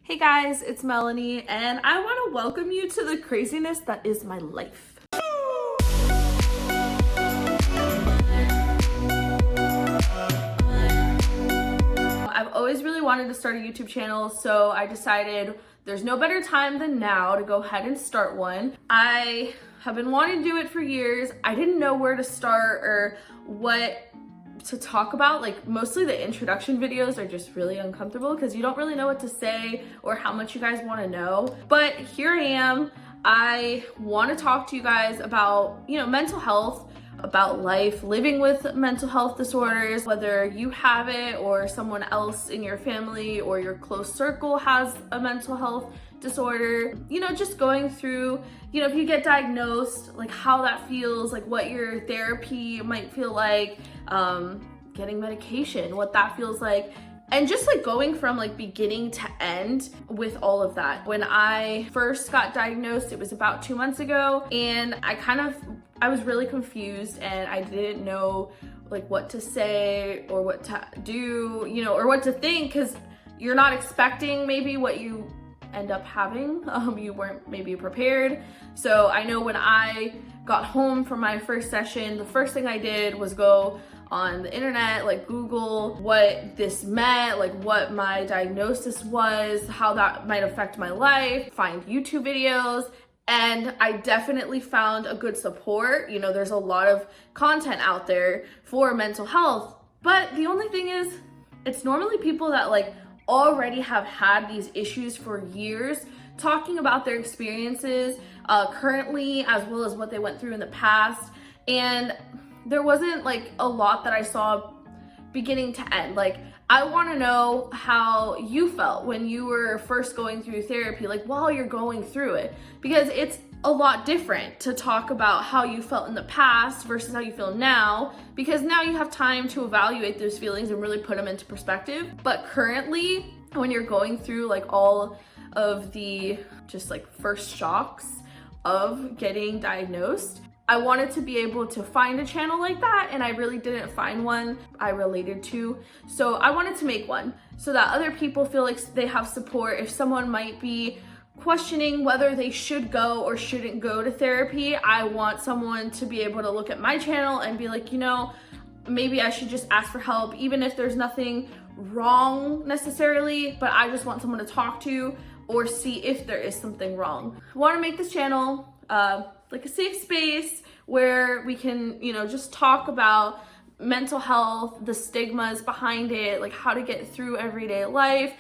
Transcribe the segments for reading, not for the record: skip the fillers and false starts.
Hey guys, it's Melanie, and I want to welcome you to the craziness that is my life. I've always really wanted to start a YouTube channel, so I decided there's no better time than now to go ahead and start one. I have been wanting to do it for years. I didn't know where to start or what to talk about. Like, mostly the introduction videos are just really uncomfortable because you don't really know what to say or how much you guys want to know. But here I am. I want to talk to you guys about, mental health, about life, living with mental health disorders, whether you have it or someone else in your family or your close circle has a mental health disorder. Just going through, if you get diagnosed, like how that feels, like what your therapy might feel like, getting medication, what that feels like, and just like going from like beginning to end with all of that. When I first got diagnosed, it was about 2 months ago, and I was really confused and I didn't know like what to say or what to do, or what to think, because you're not expecting maybe what you end up having. You weren't maybe prepared. So I know when I got home from my first session, the first thing I did was go on the internet, like Google what this meant, like what my diagnosis was, how that might affect my life, find YouTube videos, and I definitely found a good support. There's a lot of content out there for mental health, but the only thing is, it's normally people that like already have had these issues for years, talking about their experiences currently, as well as what they went through in the past. And there wasn't like a lot that I saw beginning to end. Like, I want to know how you felt when you were first going through therapy, like while you're going through it, because it's a lot different to talk about how you felt in the past versus how you feel now, because now you have time to evaluate those feelings and really put them into perspective. But currently, when you're going through like all of the just like first shocks of getting diagnosed, I wanted to be able to find a channel like that, and I really didn't find one I related to. So I wanted to make one so that other people feel like they have support. If someone might be questioning whether they should go or shouldn't go to therapy, I want someone to be able to look at my channel and be like, maybe I should just ask for help, even if there's nothing wrong necessarily, but I just want someone to talk to or see if there is something wrong. I want to make this channel like a safe space where we can, just talk about mental health, the stigmas behind it, like how to get through everyday life,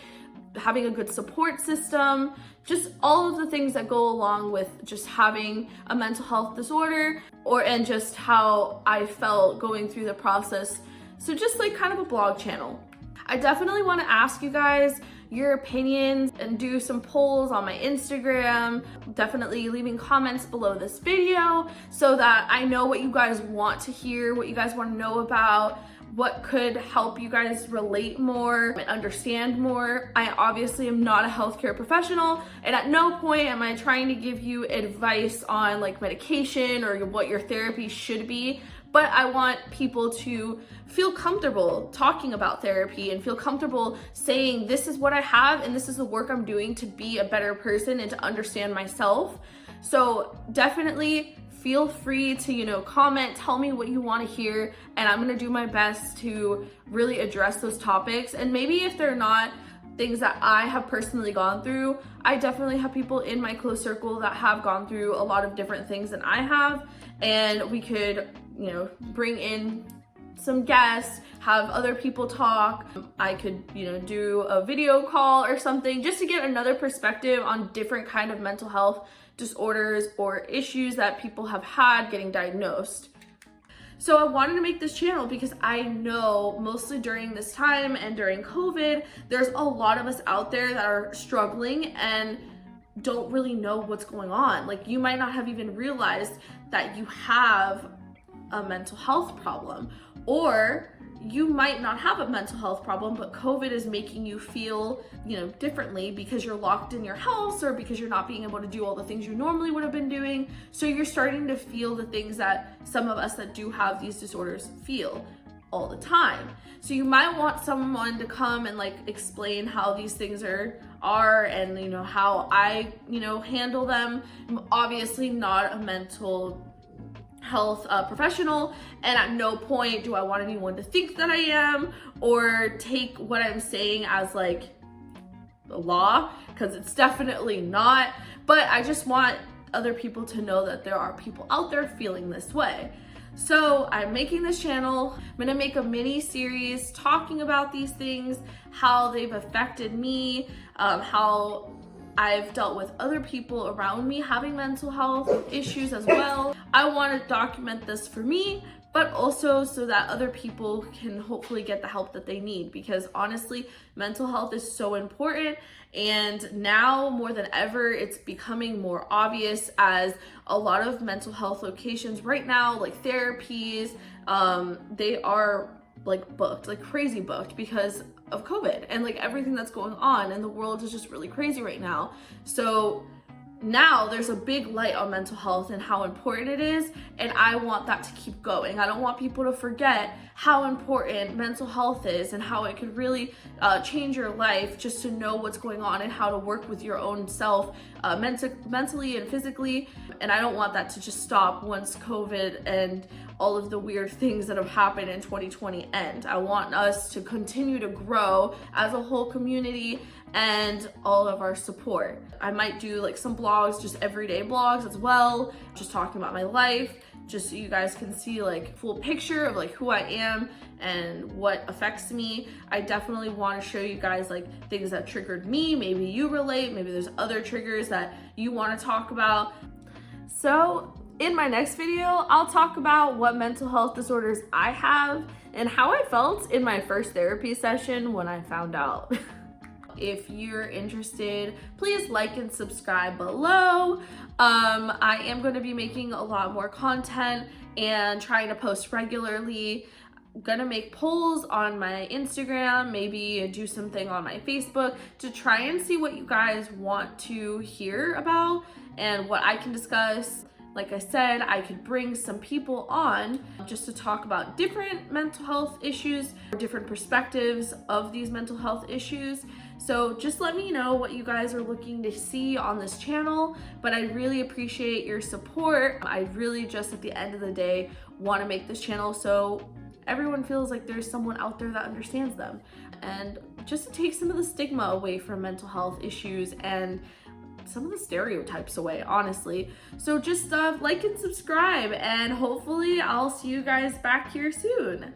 having a good support system, just all of the things that go along with just having a mental health disorder, and just how I felt going through the process. So just like kind of a blog channel. I definitely want to ask you guys your opinions and do some polls on my Instagram. Definitely leaving comments below this video so that I know what you guys want to hear, what you guys want to know about, what could help you guys relate more and understand more. I obviously am not a healthcare professional, and at no point am I trying to give you advice on like medication or what your therapy should be. But I want people to feel comfortable talking about therapy and feel comfortable saying, this is what I have and this is the work I'm doing to be a better person and to understand myself. So definitely feel free to, comment, tell me what you want to hear, and I'm going to do my best to really address those topics. And maybe if they're not things that I have personally gone through, I definitely have people in my close circle that have gone through a lot of different things than I have, and we could bring in some guests, have other people talk. I could, do a video call or something just to get another perspective on different kind of mental health disorders or issues that people have had getting diagnosed. So I wanted to make this channel because I know mostly during this time and during COVID, there's a lot of us out there that are struggling and don't really know what's going on. Like, you might not have even realized that you have a mental health problem, or you might not have a mental health problem, but COVID is making you feel, differently because you're locked in your house or because you're not being able to do all the things you normally would have been doing. So you're starting to feel the things that some of us that do have these disorders feel all the time. So you might want someone to come and like explain how these things are are and, you know, how I, you know, handle them. I'm obviously not a mental health professional, and at no point do I want anyone to think that I am or take what I'm saying as like the law, because it's definitely not. But I just want other people to know that there are people out there feeling this way. So I'm making this channel. I'm gonna make a mini series talking about these things, how they've affected me, how I've dealt with other people around me having mental health issues as well. I want to document this for me, but also so that other people can hopefully get the help that they need, because honestly, mental health is so important. And now more than ever, it's becoming more obvious, as a lot of mental health locations right now, like therapies, they are like booked, like crazy booked, because of COVID and like everything that's going on, and the world is just really crazy right now. So now there's a big light on mental health and how important it is, and I want that to keep going. I don't want people to forget how important mental health is and how it could really change your life, just to know what's going on and how to work with your own self mentally and physically. And I don't want that to just stop once COVID and all of the weird things that have happened in 2020 end. I want us to continue to grow as a whole community and all of our support. I might do like some blogs, just everyday blogs as well, just talking about my life, just so you guys can see like full picture of like who I am and what affects me. I definitely want to show you guys like things that triggered me. Maybe you relate, maybe there's other triggers that you want to talk about. So in my next video, I'll talk about what mental health disorders I have and how I felt in my first therapy session when I found out. If you're interested, please like and subscribe below. I am going to be making a lot more content and trying to post regularly. I'm gonna make polls on my Instagram, maybe do something on my Facebook to try and see what you guys want to hear about and what I can discuss. Like I said, I could bring some people on just to talk about different mental health issues, different perspectives of these mental health issues. So just let me know what you guys are looking to see on this channel, but I really appreciate your support. I really just at the end of the day want to make this channel so everyone feels like there's someone out there that understands them, and just to take some of the stigma away from mental health issues and some of the stereotypes away, honestly. So just like and subscribe, and hopefully I'll see you guys back here soon.